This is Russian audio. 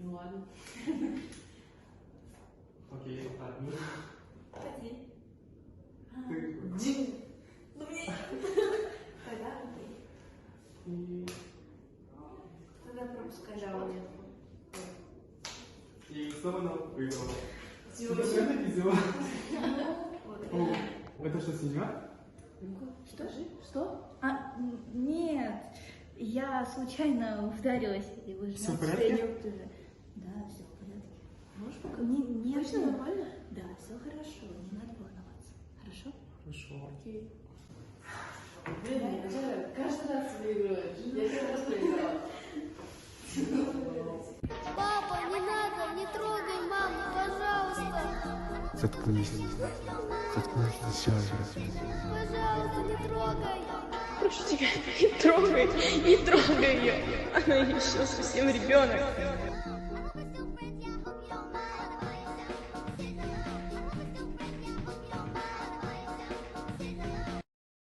Ну ладно. Окей, одну. Один. Ты. Ну мне. Тогда окей. И... Тогда пропускай жалование. И снова нам выиграла. Всё. Ты постоянно видела? Вот. О, это что, седьмая? Что же? Что? Нет, я случайно ударилась и вы Всё в знаете, порядке? что я неуклюжая. Да, все в порядке. Можешь пока? Нет, Точно нормально? Да, все хорошо, не надо волноваться. Хорошо? Хорошо. Окей. Блин, я же каждый раз выигрываешь. Я первый раз проиграла. Папа, не надо, не трогай маму, пожалуйста. Заткнись. Заткнись сейчас же. Пожалуйста, не трогай. Прошу тебя, не трогай ее. Она еще совсем ребенок.